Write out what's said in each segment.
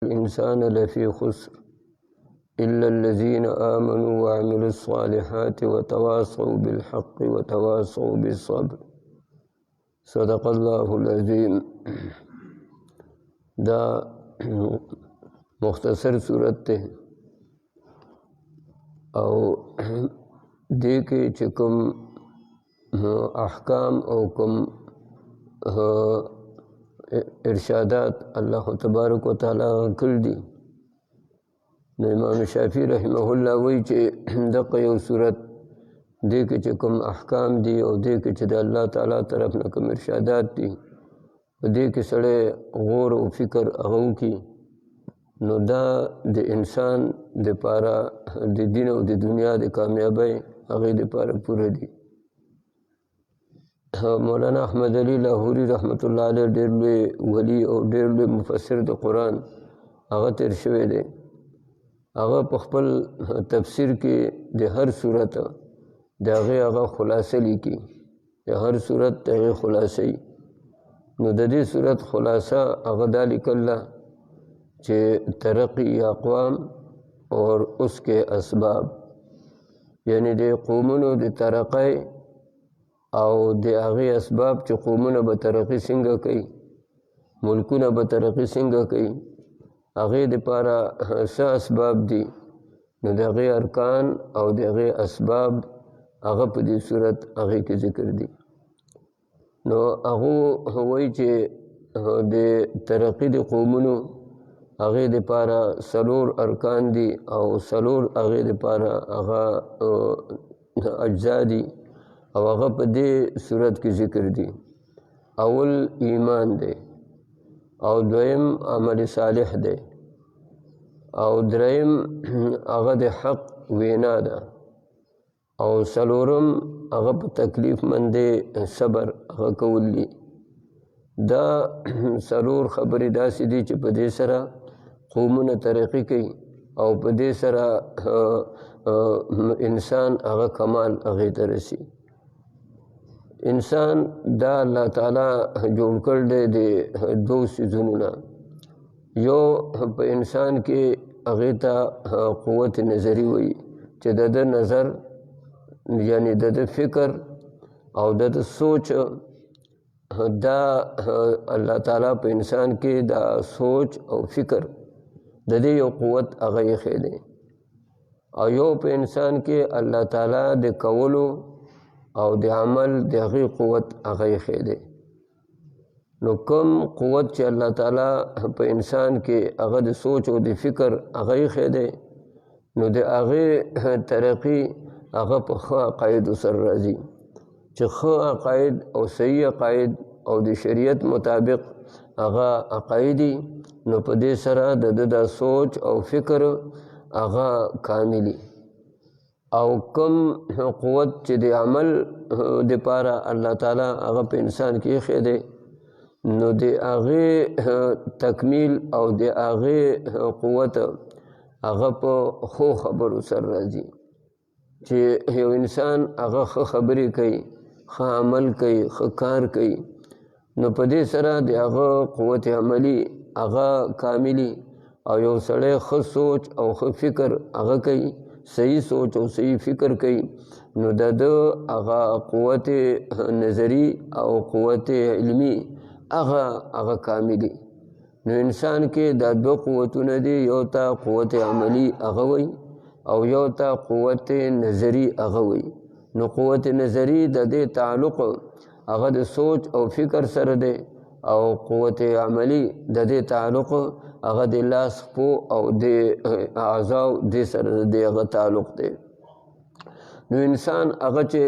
الإنسان لفي خسر إلا الذين آمنوا وعملوا الصالحات وتواصوا بالحق وتواصوا بالصبر. صدق الله العظيم. دا مختصر صورت ته او دې کې چې کوم احکام او کوم ارشادات الله تبارک وتعالى کړ دي، نو امام شافعي رحمه الله وایي چې دغه یو صورت دې کې چې کوم احکام دي او دې کې چې د الله تعالی طرف نه کوم ارشادات دي، په دې کې سړی غور او فکر هغه وکړي، نو دا د انسان دپاره د دین او د دنیا د کامیابۍ هغې دپاره پوره دي. مولانا احمد علي لاهوري رحمت الله علیه ډېر لوی ولی او ډېر لوی مفسر د قرآن هغه تېر شوی دی. هغه په خپل تفسیر کې د هر صورت د هغه خلاصه لیکي، د هر صورت د هغې خلاصه وي. نو د دې صورت خلاصه هغه دا لیکله چې ترقی اقوام اور اس کے اسباب، یعنی د قومونو د ترقی او د هغې اسباب چې قومونه به ترقي څنګه کوي، ملکونه به ترقي څنګه کوي، هغې دپاره څه اسباب دي، نو د هغې ارکان او د هغې اسباب هغه په دې صورت هغې کې ذکر دي. نو هغو وایي چې د ترقي د قومونو هغې دپاره څلور ارکان دي او څلور هغې دپاره هغه اجزا دي او هغه په دې صورت کې ذکر دي. اول ایمان دی، او دویم عمل صالح دی، او دریم هغه د حق وینا ده، او څلورم هغه په تکلیف باندې صبر هغه کول دي. دا څلور خبرې داسې دي چې په دې سره قومونه ترقي کوي او په دې سره انسان هغه کمال هغې ته رسي. انسان دا الله تعالی جوړ کړ دی د دوو څیزونو نه، یو په انسان کې هغې ته قوت نظري وایي چې د ده نظر یعنی د ده فکر او د ده سوچ، دا الله تعالی په انسان کې دا سوچ او فکر د دې یو قوت هغه ایښی دی، او یو په انسان کې الله تعالی د کولو او د عمل د هغې قوت هغه ایښی دی. نو کوم قوت چې الله تعالی په انسان کې هغه د سوچ او د فکر هغه ایښی دی، نو د هغې ترقي هغه په ښه عقایدو سره راځي، چې ښه عقاید او صحیح عقاید او د شریعت مطابق هغه عقایدي، نو په دې سره د ده دا سوچ او فکر هغه کاملي. او کم قوت چې د عمل دپاره الله تعالی هغه په انسان کې ایښی دی، نو د هغې تکمیل او د هغې قوت هغه په ښو خبرو سره راځي، چې یو انسان هغه ښه خبرې کوي، ښه عمل کوي، ښه کار کوي، نو په دې سره د هغه قوت عملي هغه کاملي. او یو سړی ښه سوچ او ښه فکر هغه کوي، صحیح سوچ او صحیح فکر کوي، نو د ده هغه قوت نظری او قوت علمی هغه کاملي. نو انسان کې دا دو قوتونه دي، یو ته قوت عملی هغه وایي او یو ته قوت نظری هغه وایي. نو قوت نظری د دې تعلق هغه د سوچ او فکر سره دی، او قوت عملی د دې تعلق هغه د لاس پو او د اعضاو دې سره د هغه تعلق دی. نو انسان هغه چې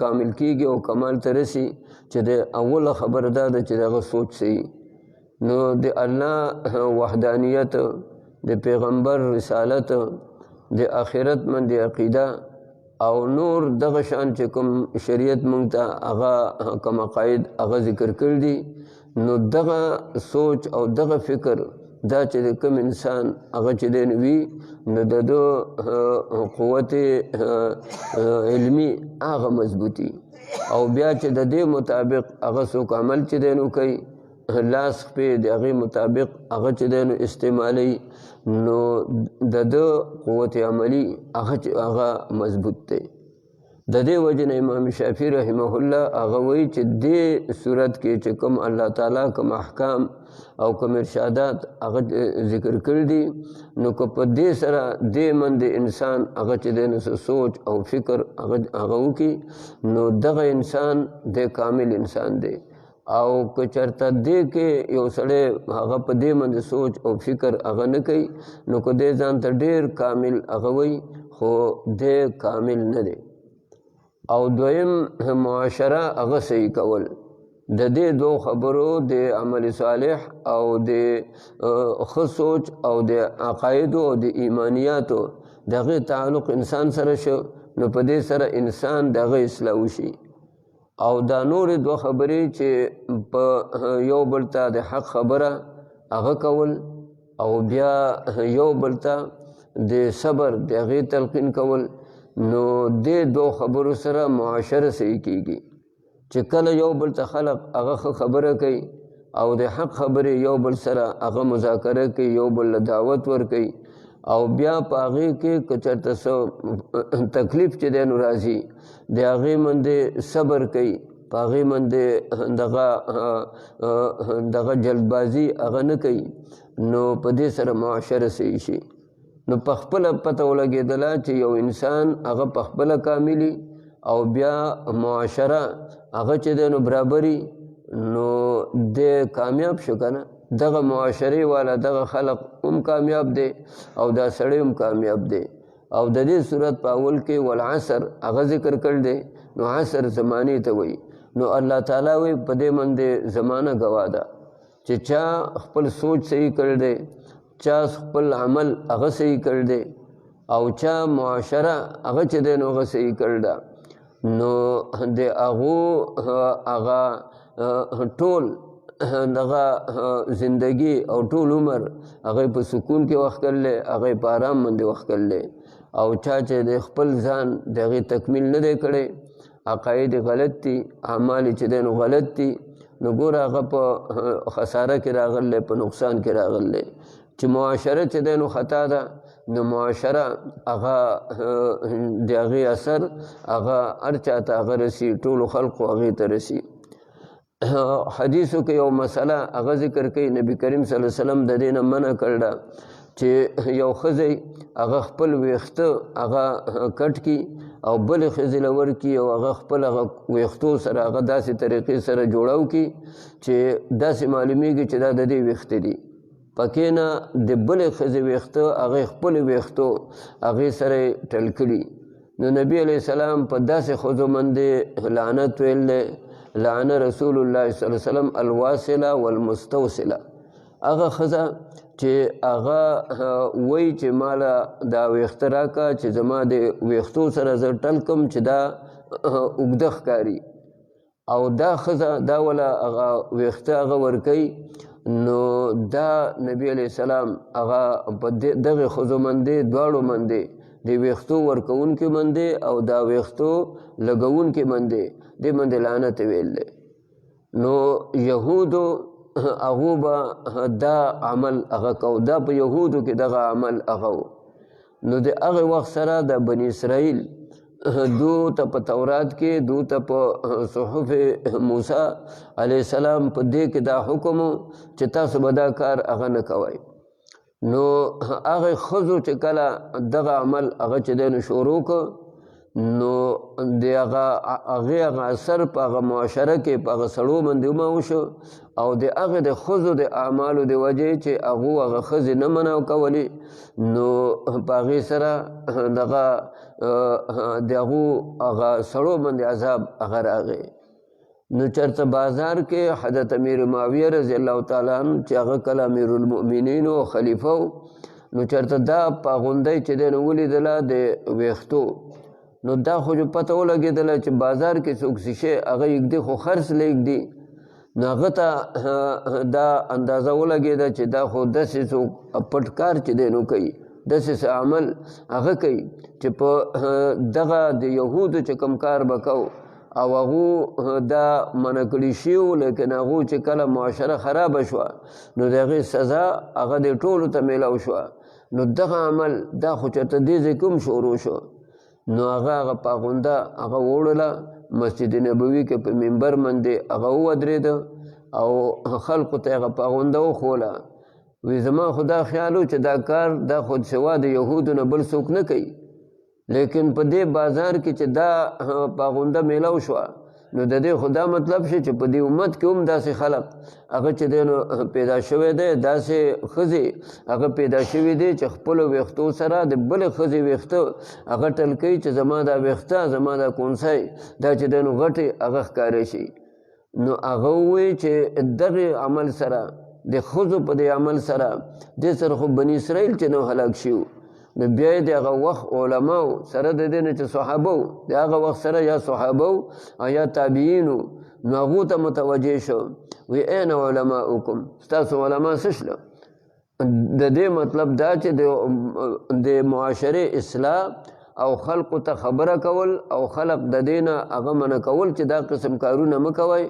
کامل کیږي او کمال ته رسي، چې د اوله خبره دا ده چې د هغه سوچ صحیح. نو د الله وحدانیت، د پیغمبر رسالت، د آخرت باندې عقیده او نور دغه شان چې کوم شریعت مونږ ته هغه کوم عقاید هغه ذکر کړي دي، نو دغه سوچ او دغه فکر دا چې د کوم انسان هغه چې دی وي، نو د ده قوت علمي هغه مضبوطي، او بیا چې د دې مطابق هغه څوک عمل چې دی نو کوي، لاس خپې د هغې مطابق هغه چې دی نو استعمالوي نو د ده قوت عملي هغه مضبوط دی. د دې وجې نه امام شافعي رحمه الله هغه وایي چې دې صورت کې چې کوم الله تعالی کوم احکام او کوم ارشادات هغه ذکر کړي دي نو که په دې سره دې من د انسان هغه چې دی نو سوچ او فکر هغه وکړي نو دغه انسان د کامل انسان دی. او که چېرته دې کې یو سړی هغه په دې باندې سوچ او فکر هغه نه کوي نو که دې ځان ته ډېر کامل هغه وایي خو دې کامل نه دی. او دویم معاشره هغه صحیح کول د دې دو خبرو د عمل صالح او د ښه سوچ او د عقایدو او د ایمانیاتو د هغې تعلق انسان سره شو نو په دې سره انسان د هغه اصلاح وشي. او دا نورې دوه خبرې چې په یو بل ته د حق خبره هغه کول او بیا یو بل ته د صبر د هغې تلقین کول نو دې دو خبرو سره معاشره صحیح کیږي چې کله یو بل ته خلق هغه ښه خبره کوي او د حق خبرې یو بل سره هغه مذاکره کوي یو بل له دعوت ورکوي او بیا په هغې کې که چېرته څه تکلیف چې دی نو راځي د هغې باندې صبر کوي په هغې باندې دغه جلدبازي هغه نه کوي نو په دې سره معاشره صحیح شي. نو په خپله پته ولګېدله چې یو انسان هغه په خپله کاملي او بیا معاشره هغه چې دی نو برابري نو د کامیاب شو که نه دغه معاشرې والا دغه خلق هم کامیاب دی او دا سړی هم کامیاب دی. او د دې صورت په اول کې والعصر هغه ذکر کړ دی نو عصر زمانې ته وایي نو الله تعالی وایي په دې باندې زمانه ګواه ده چې چا خپل سوچ صحیح کړ دی چا خپل عمل هغه صحیح کړ دی او چا معاشره هغه چې دی نو هغه صحیح کړ ده نو د هغه ټول دغه زندگی او ټول عمر هغه په سکون کې وخت کړلی هغه په آرام باندې وخت کړلی. او چا چې د خپل ځان د هغې تکمیل نه دی کړی عقاید غلط دي اعمال چې دی نو غلط دي نو ګوره هغه په خساره کې راغلی په نقصان کې راغلی. چې معاشره چې دی نو خطا ده نو معاشره هغه د هغې اثر هغه هر چا ته هغه رسي ټولو خلقو هغې ته رسي. حدیثو کې یو مسله هغه ذکر کوي نبی کریم صلی الله علیه وسلم د دې نه منع کړله چې یو ښځی هغه خپل ویښته هغه کټ کړي او بلې ښځې له ورکړي او هغه خپل هغه ویښتو سره هغه داسې طریقې سره جوړاو کړي چې داسې معلومیږي چې دا د دې ویښته دي پکې نه د بلې ښځې ویښته هغې خپلې ویښتو هغې سره یې ټل کړي. نو نبي علیه السلام په داسې ښځو باندې لعنت ویل دی لعن رسول الله صلی الله علیه وسلم الواصله والمستوصله هغه ښځه چې هغه وایي چې ماله دا ویښته راکړه چې زما د ویښتو سره زه ټل کړم چې دا اوږده ښکاري او دا ښځه دا وله هغه ویښته هغه ورکوي نو دا نبی علیه السلام هغه په دغې ښځو باندې دواړو باندې د ویښتو ورکوونکي باندې او دا ویښتو لګوونکي باندې دې باندې لعنت ویل دی. نو یهودو هغو به دا عمل هغه کو دا په یهودو کې دغه عمل هغه و نو د هغې وخت سره د بني اسرائیل دو ته په تورات کې دو ته په صحف موسی علیه السلام په دې کې دا حکم چې تاسو به دا کار هغه نه کوئ. نو هغې ښځو چې کله دغه عمل هغه چې دی نو شروع کړ نو د هغې هغه اثر په هغه معاشره کې په هغه سړو باندې هم وشو او د هغې د ښځو د اعمالو د وجې چې هغو هغه ښځې نه منع کولې نو په هغې سره دغه د هغو هغه سړو باندې عذاب هغه راغی. نو چېرته بازار کې حضرت امیر معاویه رضی الله تعالی عنه چې هغه کله امیر المؤمنین او خلیفه و نو چېرته دا پاغوندی چې دی نو ولیدله د ویښتو نو دا خو جو پته ولګېدله چې بازار کې څوک څه شی هغه یږدي خو خرڅ لیږدي نو هغه ته دا اندازه ولګېده چې دا خو داسې څوک پټ کار چې دی نو کوي داسې څه عمل هغه کوي چې په دغه د یهودو چې کوم کار به کو او هغه دا منع کړي شوي لیکن هغو چې کله معاشره خرابه شوه نو د هغې سزا هغه دې ټولو ته میلاو شوه. نو دغه عمل دا خو چېرته دې ځای کوم شروع شو نو هغه پاخونده هغه وړله مسجد نبوي کې په منبر باندې هغه ودرېده او خلقو ته هغه پاخونده وښوله. وی زما خو دا خیال و چې دا کار دا خود سوا د یهودو نه بل څوک نه کوي، لیکن په دې بازار کې چې دا پاخونده میلاو شوه نو د دې خو دا مطلب شي چې په دې امت کې هم داسې خلق هغه چې دی نو پیدا شوی دی، داسې ښځې هغه پیدا شوي دي چې خپلو ویښتو سره د بلې ښځې ویښته هغه ټل کوي چې زما دا ویښته زما دا کونسۍ دا چې دی نو غټې هغه ښکاره شي. نو هغه ووایي چې دغې عمل سره د ښځو په دې عمل سره دې سره خو بني اسرائیل چې نو هلاک شي. نو بیا یې د هغه وخت علماو سره د دې نه چې صحابه و د هغه وخت سره یا صحابه و او یا تابعین و نو هغو ته متوجه شو وی این علماؤکم ستاسو علما څه شله. د دې مطلب دا چې د معاشرې اصلاح او خلقو ته خبره کول او خلق د دې نه هغه منع کول چې دا قسم کارونه مه کوئ،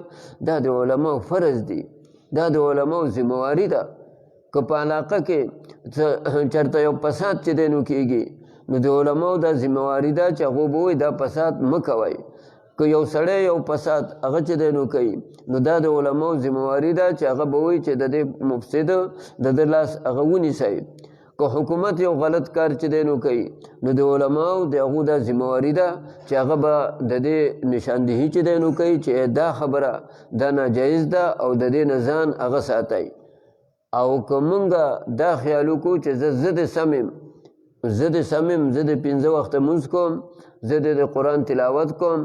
دا د علماو فرض دی، دا د علماو ذمواري ده. که په علاقه کې چېرته یو فساد چې دی نو کېږي نو د علماو دا ذمواري ده چې هغو به وایي دا فساد مه کوئ. که یو سړی یو فساد هغه چې دی نو کوي نو دا د علماو ذمواري ده چې هغه به وایي چې د دې مفسد د ده لاس هغه ونیسئ. که حکومت یو غلط کار چې دی نو کوي نو د علماو د هغو دا ذمواري ده چې هغه به د دې نشاندهي چې دی نو کوي چې دا خبره دا ناجایز ده او د دې نه ځان هغه ساتئ. او که مونږه دا خیال وکړو چې زه د سم یم، زه د سم یم، زه د 5 وخته لمونځ کوم، زه د قرآن تلاوت کوم،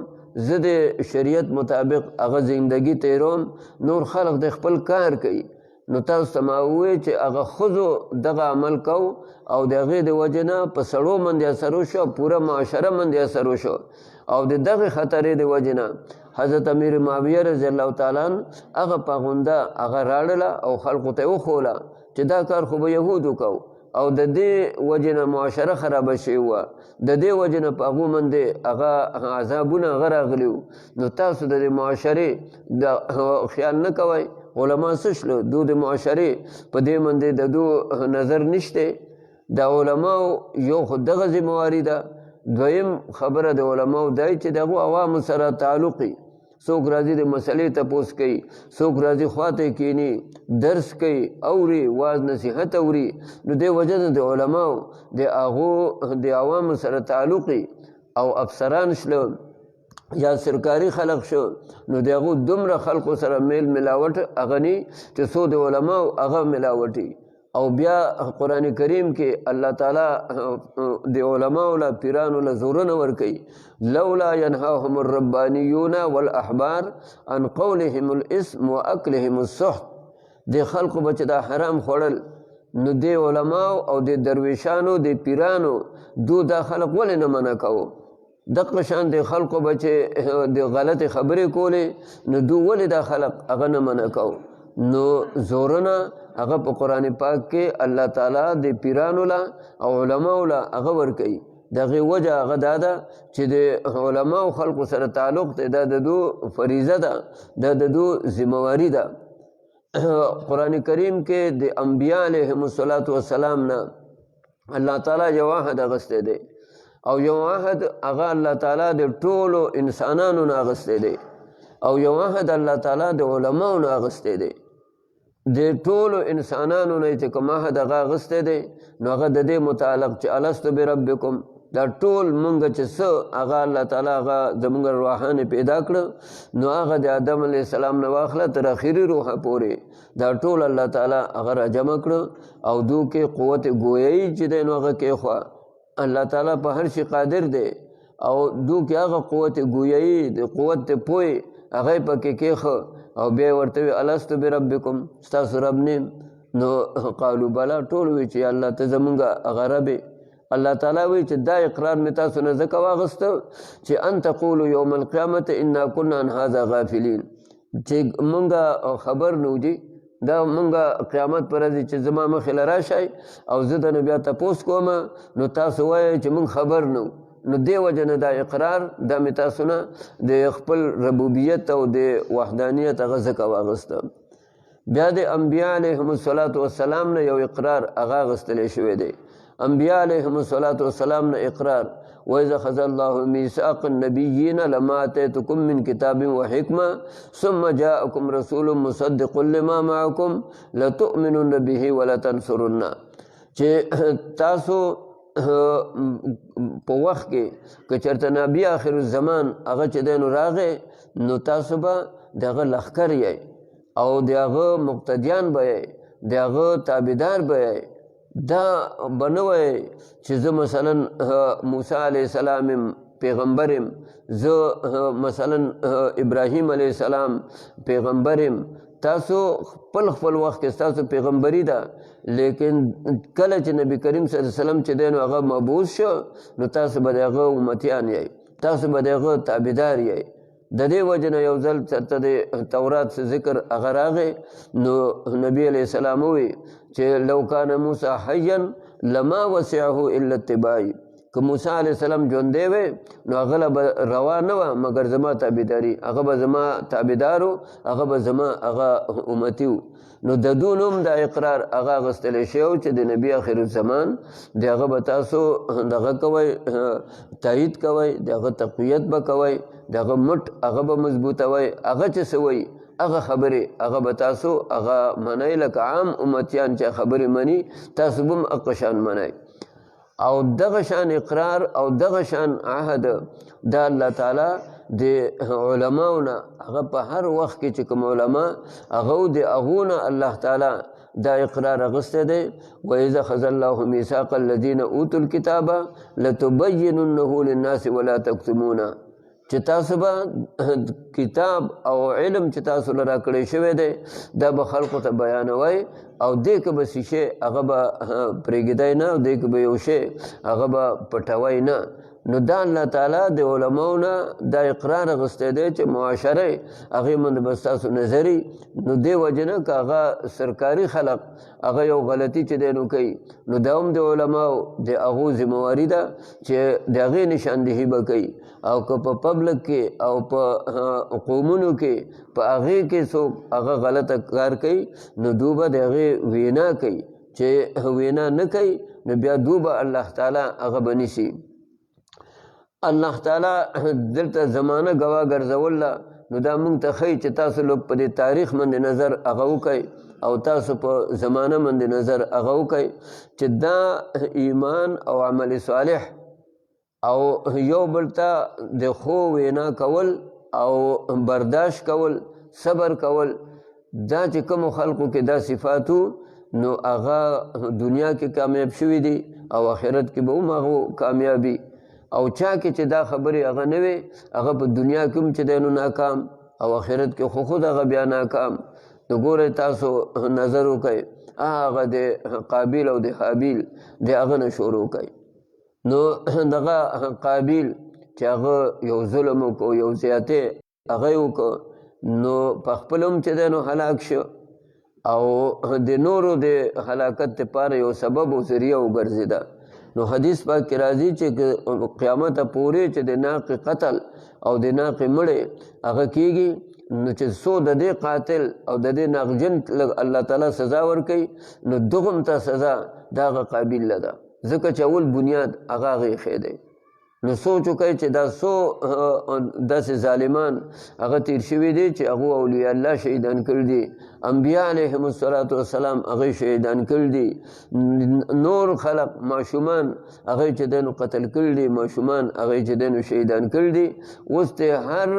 زه د شریعت مطابق هغه زندگی تیروم، نور خلق د خپل کار کوي، نو تاسو ته ما ووایي چې هغه ښځو دغه عمل کو او د هغې د وجې نه په سړو باندې اثر وشو، پوره معاشره باندې اثر وشو او د دغې خطرې د وجې نه حضرت امیر معاویه رضی الله تعالی عنه هغه پاخونده هغه راړله او خلقو ته یې وښوله چې دا کار خو به یهودو کو او د دې وجې نه معاشره خرابه شوې وه، د دې وجې نه په هغو باندې هغه عذابونه هغه راغلي وو. نو تاسو د دې معاشرې د خیال نه کوئ. علما څه شله دو د معاشرې په دې باندې د دو نظر نشته. د علماو یو خو دغه ذمواري ده، دویم خبره د علماو دی چې دغو عوامو سره تعلقي، څوک راځي د مسلې تپوس کوي، څوک راځي خواته کینی درس کوي اوري واز نصیحت اوري. نو دې وجه نه د علماو د هغو د عوامو سره تعلقي او افسران شله یا سرکاري خلق شو نو د هغو دومره خلقو سره میل ملاوت هغه نی چې څو د علماو هغه ملاوټي. او بیا قرآن کریم کې الله تعالی د علماو له پیرانو له زورونه ورکوي لولا ینهاهم الربانیون والاحبار عن قولهم الاسم واکلهم السحت. د خلقو به چې دا حرام خوړل نو د علماو او د درویشانو د پیرانو دا خلق ولې نه منع کوو. دغه شان د خلقو به چې د غلطې خبرې کولې نو ولې دا خلق هغه نه منع کوو. نو زورونه هغه په قرآن پاک کې الله تعالی د پیرانو له او علماو له هغه ورکوي. دغې وجه هغه دا ده چې د علماو خلقو سره تعلق دی، دا د دو فریضه ده، دا د دو ذمواري ده. قرآن کریم کې د انبیاء علیهم السلام نه الله تعالی یو عهد اخیستی دی او یو عهد هغه الله تعالی د ټولو انسانانو نه اخیستی دی او یو عهد الله تعالی د علماو نه اخیستی دی. د ټولو انسانانو نه چې کوم عهد هغه اخیستی دی نو هغه د دې متعلق چې الستو بربکم، دا ټول مونږ چې څه هغه الله تعالی هغه زمونږ روحانې پیدا کړه نو هغه د آدم علیه السلام نه واخله تر اخري روحه پورې دا ټول الله تعالی هغه را جمع کړه او دو کې قوت گویایي چې دی نو هغه کېښوه. الله تعالی په هر شي قادر دی او دو کې هغه قوت گویایي د قوت پوی هغه پکې کېښه او بیا ورته وی الستو بربکم ستاسو رب نیم. نو قالو بلا ټول وی چې الله ته زمونږ هغه رب. الله تعالی وی چې دا اقرار مې تاسو نه ځکه واخیسته چې ان تقولوا یوم القیامة انا کنا عن هذا غافلین، چې مونږه خبر نه وجي دا مونږه قیامت پر ورځ چې زما مخې له راشئ او زه د نه بیا تپوس کوم نو تاسو وایئ چې مونږ خبر نه نو دی وجه نه دا اقرار دا مې تاسو نه د خپل ربوبیت او د وحدانیت هغه ځکه واغسته. بیا د انبیاء علیهم السلام نه یو اقرار هغه اغستلی شوی دی. انبیاء علیهم السلام نه اقرار وَإِذَا أَخَذَ اللَّهُ مِيثَاقَ النَّبِيِّينَ لَمَا آتَيْتُكُم مِّن كِتَابٍ وَحِكْمَةٍ ثُمَّ جَاءَكُمْ رَسُولٌ مُصَدِّقٌ لِّمَا مَعَكُمْ لَتُؤْمِنُنَّ بِهِ وَلَتَنصُرُنَّهُ چې تاسو په وخت کې که چېرته نبي آخر الزمان هغه چې دی نو راغی نو تاسو به د هغه لښکر یئ او د هغه مقتدیان به یئ د هغه تابعدار به یئ. دا به نه وایئ چې زه مثلا موسی علیه السلام پیغمبر یم، زه مثلا ابراهیم علیه السلام پیغمبر یم. تاسو خپل وخت کې تاسو پیغمبري ده، لیکن کله چې نبی کریم صلی الله علیه وسلم چې دی نو هغه مبعوث شو نو تاسو به د هغه امتیان یئ، تاسو به د هغه تابعدار یئ. د دې وجه نه یو ځل چېرته د تورات ذکر هغه راغی نو نبی علیه السلام ووی چې لو کان موسی حیا لما وسعه الا اتباعي. که موسی علیه السلام ژوندی وی نو هغه به روا نه وه مګر زما تابعداري، هغه به زما تابعدار و، هغه به زما هغه امتي و. نو د دو نوم د اقرار هغه اغوستلی شوی و چې د نبي آخر الزمان د هغه به تاسو دغه کوئ، تایید کوئ، د هغه تقویت به کوئ، د هغه مټ هغه به مضبوطوئ. هغه چې څه وایي هغه خبرې هغه به تاسو هغه منئ، لکه عام امتیان چې خبرې مني تاسو به هم هغه شان منئ. او دغه شان اقرار او دغه شان عهد دا الله تعالی د علماو نه هغه په هر وخت کې چې کوم علما هغه د هغو نه الله تعالی دا اقرار اغستی دی. وَإِذَا أَخَذَ اللَّهُ مِيثَاقَ الَّذِينَ أُوتُوا الْكِتَابَ لَتُبَيِّنُنَّهُ لِلنَّاسِ وَلَا تَكْتُمُونَهُ. چې تاسو به کتاب او علم چې تاسو له راکړی شوی دی دا به خلقو ته بیانوئ او دې که به څه شی هغه به پرېږدئ نه او دې که به یو شی هغه به پټوئ نه. نو دا الله تعالی د علماو نه دا اقرار اغستی دی چې معاشره هغې باندې به ستاسو نظري. نو دې وجې نه که هغه سرکاري خلق هغه یو غلطي چې دی نو کوي نو دا هم د علماو د هغو ذمواري ده چې د هغې نشاندهي به کوي. او که په پبلک کې او په قومونو کې په هغې کې څوک هغه غلطه کار کوي نو دو به د هغې وینا کوي، چې وینا نه کوي نو بیا دو به الله تعالی هغه به نیسي. الله تعالی دلته زمانه ګواه ګرځوله نو دا مونږ ته ښایي چې تاسو لږ په دې تاریخ باندې نظر هغه وکئ او تاسو په زمانه باندې نظر هغه وکئ چې دا ایمان او عمل صالح او یو بل ته د ښو وینا کول او برداشت کول، صبر کول، دا چې کومو خلقو کې دا صفاتو نو هغه دنیا کې کامیاب شوي دي او آخرت کې به هم هغو کامیابي. او چا کې چې دا خبرې هغه نه وي هغه په دنیا کې هم چې دی نو ناکام او آخرت کې خود هغه بیا ناکام. نو ګورئ تاسو نظر وکئ هغه د قابیل او د حابیل د هغه نه شروع کوئ. نو دغه قابیل چې هغه یو ظلم وکړو، یو زیاتې هغه یې وکړو نو په خپل هم چې دی نو هلاک شو او د نورو د هلاکت دپاره یو سبب او ذریعه وګرځېده. نو حدیث پاک کې راځي چې قیامت پورې چې د ناقې قتل او د ناقې مړې هغه کېږي نو چې څو د دې قاتل او د دې ناقجن الله تعالی سزا ورکوي نو دغم ته سزا د هغه قابل له ده، ځکه چې اول بنیاد هغه هغې ایښی دی. نو سوچ وکړئ چې دا څو داسې ظالمان هغه تیر شوي دي چې هغو اولیاء الله شهیدان کړي دي، انبیاء علیهم السلام هغې شهیدان کړي دي، نور خلق ماشومان هغې چې دی نو قتل کړي دي، ماشومان هغې چې دی نو شهیدان کړي دي. اوس د هر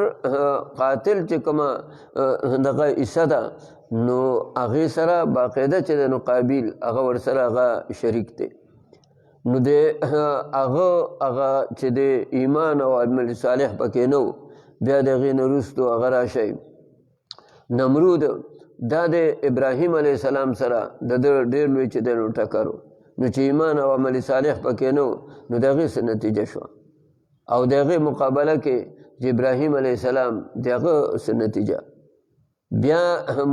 قاتل چې کومه دغه حصه ده نو هغې سره باقاعده چې دی نو قابیل هغه ورسره هغه شریک دی. نو د هغه چې د ایمان او عمل صالح پکې نه و بیا د هغې نه وروستو هغه راشئ نمرود دا د ابراهیم علیه السلام سره د ده ډېر لوی چې دی نو ټکر و. نو چې ایمان او عمل صالح پکې نه و نو د هغې څه نتیجه شوه او د هغې مقابله کې چې ابراهیم علیه السلام د هغه څه نتیجه. بیا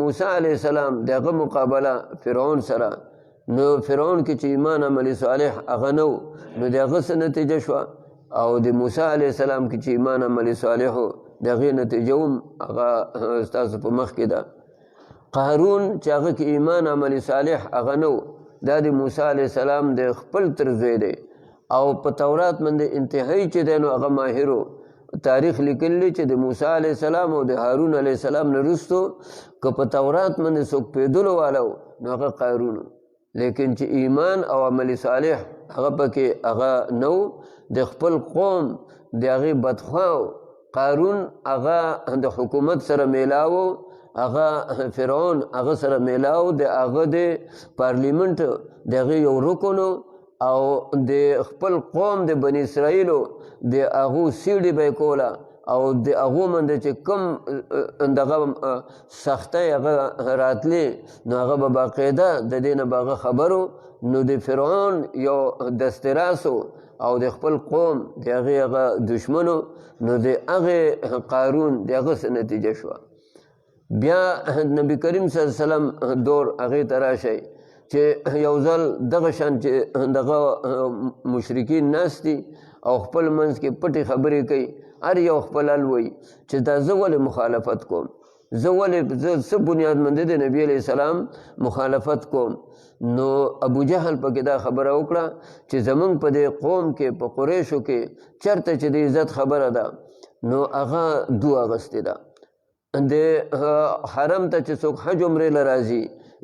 موسی علیه السلام د هغه مقابله فرعون سره نو فرعون کې چې ایمان عمل صالح هغه نه و نو د هغه څه نتیجه شوه او د موسی علیه السلام کې چې ایمان عمل صالح و د هغې نتیجه هم هغه ستاسو په مخ کې ده. قارون چې هغه کې ایمان عمل صالح هغه نه و، دا د موسی علیه السلام د خپل تر زوی دی او په تورات باندې انتهایی چې دی نو هغه ماهر و. تاریخ لیکلی چې د موسی علیه السلام او د هارون علیه السلام نه وروستو که په تورات باندې څوک پوهېدلو والا و نو هغه قارون و، لیکن چې ایمان او عمل صالح هغه پکې هغه نه و، د خپل قوم د هغې بدخوا و. قارون هغه د حکومت سره میلاو، هغه فرعون هغه سره میلاو، د هغه د پارلیمنت د هغې یو رکن او د خپل قوم د بني اسرائیلو د هغو سیډې به یې کوله او د هغو باندې چې کوم دغه سختۍ هغه راتلې نو هغه به باقاعده د دې نه به هغه خبر و. نو د فرعون یو دستراس او د خپل قوم د هغې هغه دشمنو، نو د هغې قارون د هغه څه نتیجه شوه. بیا نبی کریم صلی الله علیه وسلم دور هغې ته راشئ چې یو ځل دغه شان چې دغه مشرکین ناست دي او خپل منځ کې پټې خبرې کوي، هر یو خپل حل وایي چې دا زه ولې مخالفت کوم، زه ولې څه بنیاد مندي د نبي علیه السلام مخالفت کوم. نو ابو جهل پکې دا خبره وکړه چې زمونږ په دې قوم کې په قریشو کې چرته چې د عزت خبره ده نو هغه دو اغستې ده. د حرم ته چې څوک حج عمرې له راځي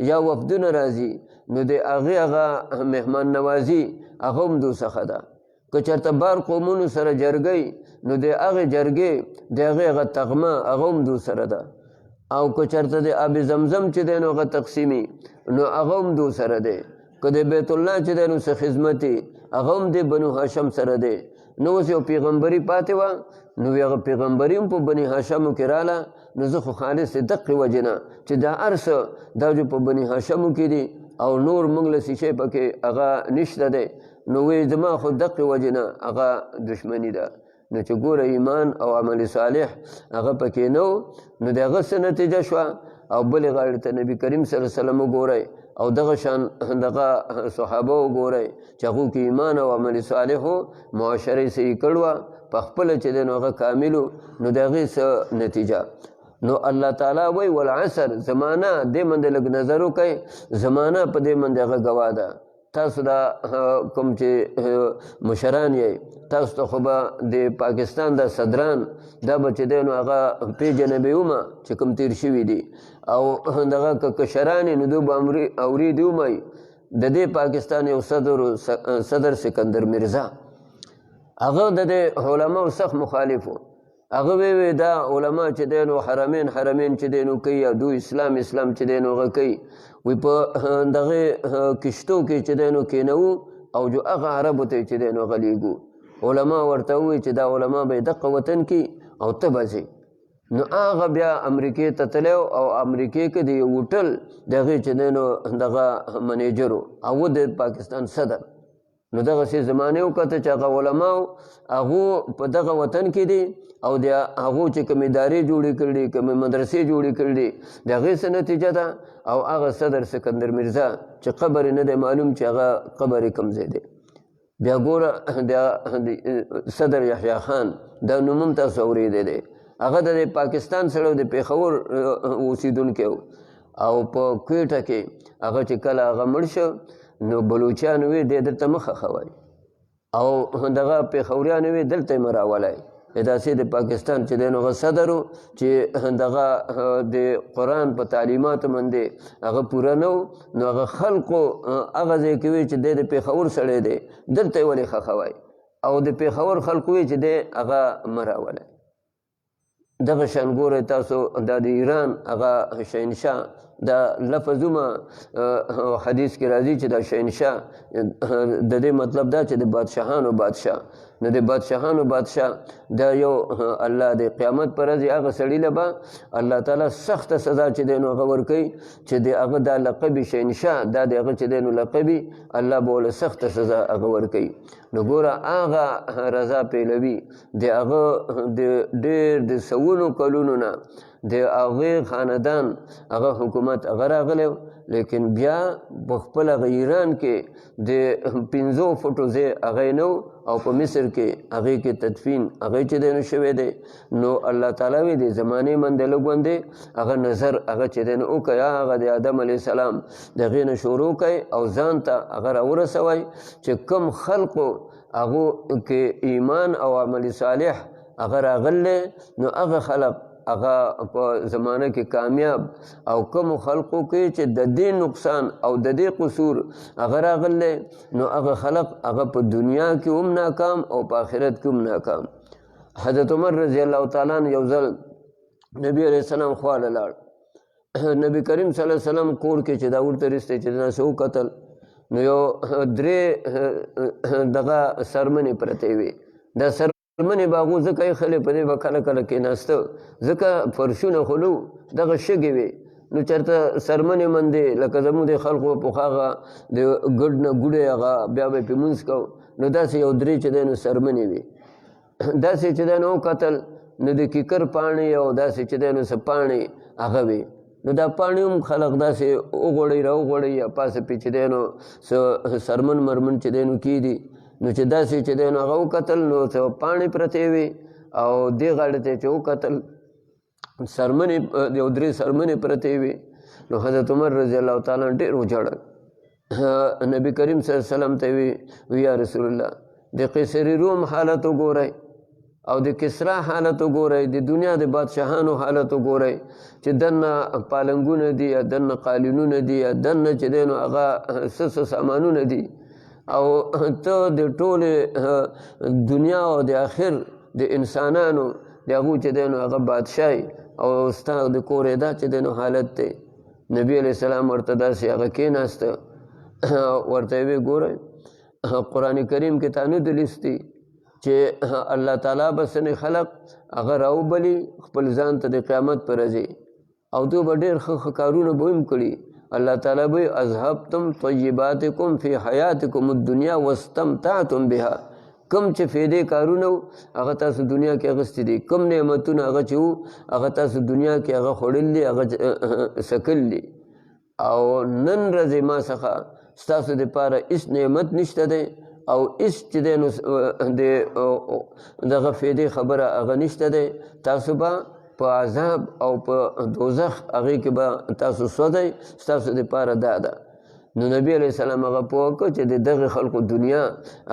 یا وفدونه راځي نو د هغې هغه مهمان نوازي هغه هم دو څخه ده. که چرته بار قومونو سره جرګی نو د هغې جرګې د هغې هغه تغمه هغه هم دو سره ده. او که چرته د آب زمزم چې دی نو هغه تقسیمي نو هغه هم دو سره دی. که د بیت الله چې دی نو څه خدمتي هغه هم د بنو هاشم سره دی. نو اوس یو پیغمبري پاتې وه نو هغه پیغمبري هم په بني هاشمو کې راله. نو زه خو خالص د دقې وجې نه چې دا هر څه دا جو په بني هاشمو کې دي او نور موږ له څه شی پکې هغه نشته دی، نو وایي زما خو دقې وجې نه هغه دشمني ده. نو چې ګوره ایمان او عمل صالح هغه پکې نه و نو د هغه څه نتیجه شوه. او بلې غاړې ته نبي کریم صلی الله علیه وسلم وګورئ او دغه شان دغه صحابه وګورئ چې هغو کې ایمان او عمل صالح و، معاشره یې صحیح کړې وه، په خپله چې دی نو هغه کامل و. نو د هغې څه نتیجه نو الله تعالی وایي والعصر، زمانه دې باندې لږ نظر وکئ، زمانه په دې باندې هغه ګواه ده. تاسو دا کوم چې مشران یې تاسو ته خو به د پاکستان د صدران دا به چې دی نو هغه پیژنه به ومه چې کوم تیر شوي دي او دغه که کشران یې نو دوی به اورېدي ومئ د دې پاکستان یو صدر سکندر مرزا هغه د دې علماو سخت مخالف و. هغه وی دا علما چې دی نو حرمین چې دی نو کوي او دوی اسلام چې دی نو هغه کوي وی په دغه کشتو کې چې دی نو کېنوو او جو هغه عربو ته چې دی نو هغه لیږو. علما ورته ووایي چې دا علما به یې دقه وطن کې او ته به ځې. نو هغه بیا امریکې ته تلی او امریکې کې د یو هوټل د هغې چې دی نو دغه منیجر و او د پاکستان صدر. نو دغسې زمانې وکته چې هغه علماو هغو په دغه وطن کې دي او د هغو چې کوم ادارې جوړې کړي دي کوم مدرسې جوړې کړي دي د هغې څه نتیجه ده. او هغه صدر سکندر مرزا چې قبر یې نه دی معلوم چې هغه قبر یې کوم ځای دی. بیا ګوره د صدر یحیی خان دا نوم هم تاسو اورېدی دی، هغه د پاکستان سره د پېښور اوسېدونکی و او په کویټه کې هغه چې کله هغه مړ شو نو بلوچیان وی دی دلته مه ښخوئ او دغه پېښوریان وی دلته یې مه راولئ. داسې د پاکستان چې دی نو هغه صدر و چې دغه د قرآن په تعلیماتو باندې هغه پوره نه و. نو هغه خلقو هغه ځای کې وی چې دی د پېښور سړی دی دلته یې ولې ښخوئ او د پېښور خلقو وی چې دی هغه مه راولئ. دغه شان ګورئ تاسو دا د ایران هغه شهنشاه دا لفظونه حدیث کې راځي چې دا شهنشاه د دې مطلب دا چې د بادشاهانو بادشاه. نو د بادشاهانو بادشاه دا یو الله د قیامت پر ورځ هغه سړي له به الله تعالی سخته سزا چې دی نو هغه ورکوي چې د هغه دا لقبي شهنشاه دا د هغه چې دی نو لقبي الله به ورله سخته سزا هغه ورکوي. نو ګوره هغه رضا پهلوي د هغه د ډېر د سوونو کلونو نه د هغې خاندان هغه حکومت هغه راغلی لیکن بیا بخپل غیران کې د 15 فوټو ځای هغه نو او په مصر کې هغه کې تدفین هغه چې دینو شوی دی نو الله تعالی وی دی زمانه من د لګوندې هغه نظر هغه چې دینو او کیا هغه د آدم علی السلام دغه نه شروع کړي او ځان ته هغه ورسوي چې کم خلقو هغه کې ایمان او عمل صالح هغه راغله نو هغه خلق هغه په زمانه کې کامیاب او کوم خلقو کې چې د دې نقصان او د دې قصور هغه راغله نو هغه خلق هغه په دنیا کې هم ناکام او په آخرت کې هم ناکام. حضرت عمر رضی الله تعالی عنہ یو ځل نبی علیہ السلام خواله لاړ نبی کریم صلی الله علیه وسلم کور کې چې دا ورته رسته چې نه سو قتل نو یو درې دغه سرمنې پرته وي دا سرمنې باغو ځکه یې خلې په دې به کله کله کېناسته ځکه فرشونه خلو دغه شګې وي نو چېرته سرمنې مندې لکه زموږ د خلقو پخوا هغه د ګډ نه ګوډې هغه بیا به یې پې مونځ کو نو داسې یو درې چې دی نو سرمنې وي داسې چې دی نو وکتل نو د کیکر پاڼې او داسې چې دی نو څه پاڼې هغه وي نو دا پاڼې هم خلق داسې وغوړوي راوغوړوي یا پاسه پې چې دی نو څه سرمن مرمن چې دی نو کېدي نو چې داسې چې دی نو هغه وکتل نو څه پاڼې پرتې وي او دې غاړې ته چې وکتل سرمنې یو درې سرمنې پرتې وي نو حضرت عمر رضی الله تعالی ډېر وژړل نبی کریم صلی الله علیه وسلم ته وی یا رسول الله د قیصر روم حالت وګورئ او د کسرا حالت وګورئ د دنیا د بادشاهانو حالت وګورئ چې دنه پالنګونه دي یا دنه قالینونه دي یا دنه چې دی نو هغه څه سامانونه دي او ته د ټولې دنیا او د آخر د انسانانو د هغو چې دی نو هغه بادشاهي او ستا د کور دا چې دی نو حالت دی نبی علیہ السلام ورته داسې هغه کېناسته ورته یې وی ګورئ قرآن کریم کې تا نه دلیستي چې الله تعالی به ځینې خلق هغه راوبلي خپل ځان ته د قیامت پر ورځې او دوی به ډېر ښه کارونه به هم کړي الله تعالی به اذهبتم طیباتکم فی حیاتکم الدنیا واستمتعتم بها کم چې فیدې کارونه هغه تاسو دنیا کې اخیستي دي کم نعمتونه هغه چې وو هغه تاسو دنیا کې هغه خوړل دي هغه څکل دي او نن ورځې ما څخه ستاسو دپاره هېڅ نعمت نشته دی او هېڅ چې دی نو د دغه فیدې خبره هغه نشته دی تاسو به په عذاب او په دوزخ هغې کې به تاسو سوځئ ستاسو دپاره دا ده نو نبی علیہ السلام هغه پوه کړ چې د دغې خلقو دنیا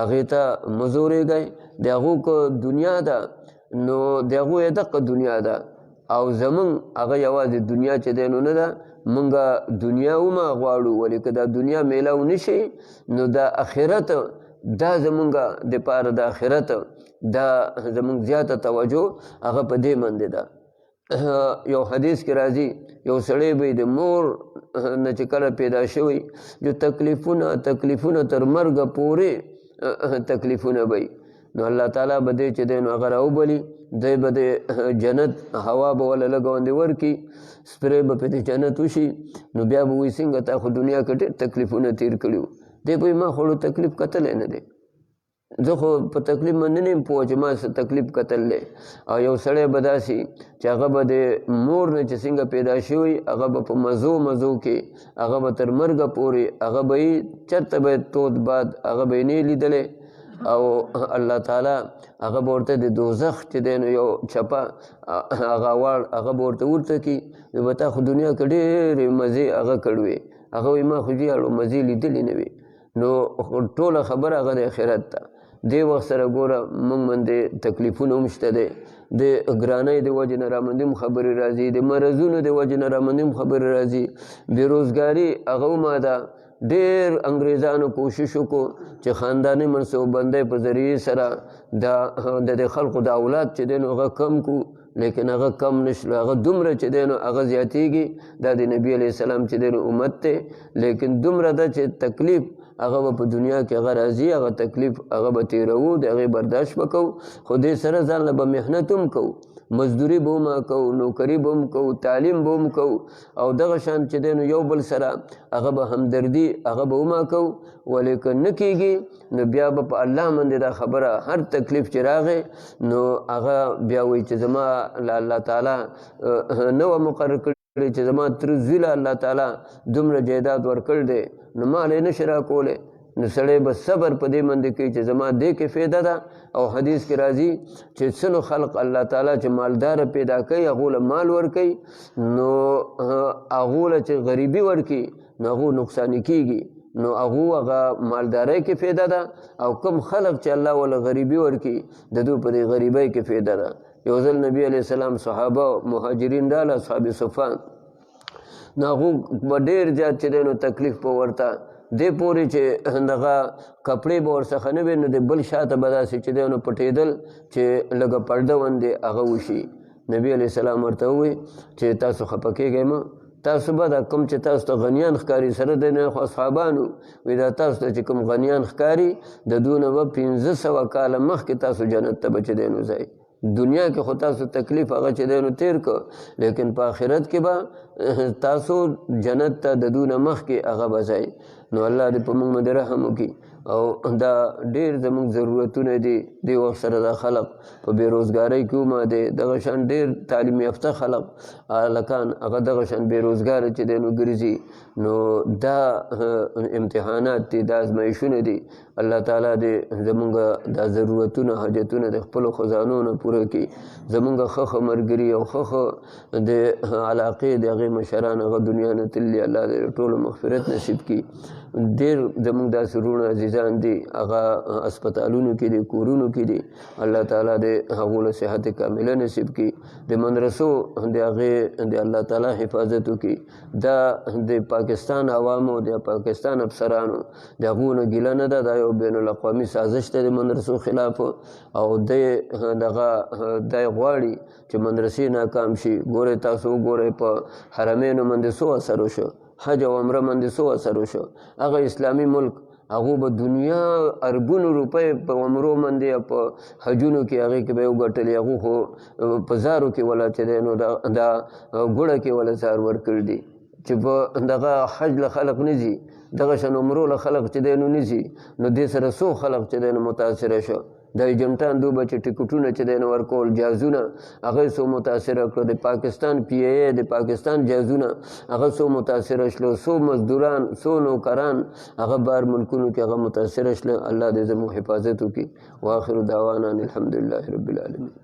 هغې ته مه زورېږئ د هغو که دنیا ده نو د هغو یې دقه دنیا ده او زمونږ هغه یوازې دنیا چې دی نو نه ده مونږه دنیا ومه غواړو ولې که دا دنیا میلاو نشي نو دا آخرت دا زمونږه دپاره د آخرت دا زمونږ زیاته توجه هغه په دې باندې ده یو حدیث کې راځي یو سړی به د مور نه چې کله پیدا شوی جو تکلیفونه تر مرګه پورې تکلیفونه به نو الله تعالی به دې چې دی نو هغه راوبلي دی به د جنت هوا به وله لږ ورکړي سپری به پې د جنت وشي نو بیا به وایي څنګه تا خو دنیا کې ډېر تکلیفونه تېر کړي وو دی به ما خو تکلیف کتلی نه دی زه خو په تکلیف باندې نه یم پوه چې ما څه تکلیف کتلی او یو سړی به داسې چې هغه به د مور نه چې څنګه پیدا شوی هغه به په مزو کې هغه به تر مرګه پورې هغه به یې چېرته به تود باد هغه به یې نه لیدلی او الله تعالی هغه به ورته د دوزخ چې دی نو یو چپه هغه واړ هغه به ورته کي نو به تا خو دنیا کې ډېرې مزې هغه کړوې هغه وایي ما خو اړو مزې لیدلې نه وي نو ټوله خبره هغه د آخرت ته دې وخت سره ګوره موږ باندې تکلیفونه هم شته دی د ګرانۍ د وجې نه رامنې هم خبرې راځي د مرضونو د وجې نه رامنې هم خبرې راځي بېروزګاري هغه هم ده ډېر انګریزانو کوشش وکړو چې خانداني منصوبندۍ په ذریعې سره د خلقو د اولاد چې دی نو هغه کم کړو لیکن هغه کم نشلو هغه دومره چې دی نو هغه زیاتېږي دا د نبي علیه السلام چې دی نو امت دی لیکن دومره ده چې تکلیف هغه به په دنیا کې هغه راځي هغه تکلیف هغه به تېروو د هغې برداشت به کوو خو دې سره ځان له به محنت هم کوو مزدوري به هم کوو نوکري به هم کوو تعلیم به هم کوو او دغه شان چې دی نو یو بل سره هغه به همدردي هغه به هم کوو ولې که نه کېږي نو بیا به په الله باندې دا خبره هر تکلیف چې راغی نو هغه بیا وایي چې زما له الله تعالی نه وه مقرر کړې کړی چې زما تر زوی له الله تعالی دومره جایداد ورکړ دی نو مال یې نشي راکولی نو سړی به صبر په دې باندې کوي چې زما دې کې فایده ده او حدیث کې راځي چې څنو خلق الله تعالی چې مالدار پیدا کوي هغو له مال ورکوي نو هغو له چې غریبي ورکوي نو هغو نقصاني کېږي نو هغه مالدارۍ کې فایده ده او کوم خلق چې الله ولا غریبي ورکوي د دوی په دې غریبۍ کې فایده ده یو ځل نبی علیه السلام صحابه مهاجرین راله اصحاب صفان نو هغو به ډېر زیات چې دی نو تکلیف به ورته دې پورې چې دغه کپړې به ورڅخه نه وي نو د بل شاته به داسې چې دی نو پټېدل چې لږه پرده وندې هغه وشي نبي علیه السلام ورته ووایي چې تاسو خفه کېږئ مه تاسو به دا کوم چې تاسو ته غنیان ښکاري سره د نه خو اصحابانو وایي دا تاسو ته چې کوم غنیان ښکاري د دونه به 1500 کاله مخکې تاسو جنت ته به چې دی نو ځئ دنیا کې خو تاسو تکلیف هغه چې دی نو تیر کو لیکن په آخرت کې به تاسو جنت ته د دونه مخکې هغه به ځئ نو الله دې په موږ باندې رحم وکړي او دا ډېر زموږ ضرورتونه دي دې وخت سره دا خلق په بېروزګارۍ کې ومه دی دغه شان ډېر تعلیم یافته خلق هلکان هغه دغه شان بېروزګاره چې دی نو ګرځي نو دا امتحانات دي دا ازمایښونه دي الله تعالی دې زموږ دا ضرورتونه حاجتونه د خپلو خزانو نه پوره کړي زموږ ښه ملګري او ښه د علاقې د هغې مشران هغه دنیا نه تللي الله دې ټولو مغفرت نصیب کړي ډېر زموږ داسې وروڼه عزیزان دي هغه هسپتالونو کې دي کورونو کې دي الله تعالی دې هغو له صحت کامله نصیب کړي د مدرسو د هغې د الله تعالی حفاظت وکړي دا د پاکستان عوامو د پاکستان افسرانو د هغو نه ګیله نه ده دا یو بین الاقوامي سازش دی د مدرسو خلاف او دغه دی غواړي چې مدرسې ناکام شي ګورئ تاسو وګورئ په حرمینو باندې څو اثر وشو حج او عمره باندې څو اثر وشو هغه اسلامي ملک هغو به دنیا اربونو روپۍ په عمرو باندې په حجونو کې هغې کې به یې وګټلې هغو خو په زارو کې ولا چې دی نو دا ګوړه کې ولا زار ورکړي دي چې په دغه حج له خلق نه ځي دغه شان عمرو له خلق چې دی نو نه ځي نو دې سره څو خلق چې دی نو متاثره شو دا ایجنټان دوی به چې ټکټونه چې دی نو ورکول جهازونه هغه څو متاثره کړو د پاکستان پی ای ای د پاکستان جهازونه هغه څو متاثره شلو څو مزدوران څو نوکران هغه بار ملکونو کې هغه متاثره شله الله دې زموږ حفاظت وکړي واخر دعوانا الحمدلله رب العالمین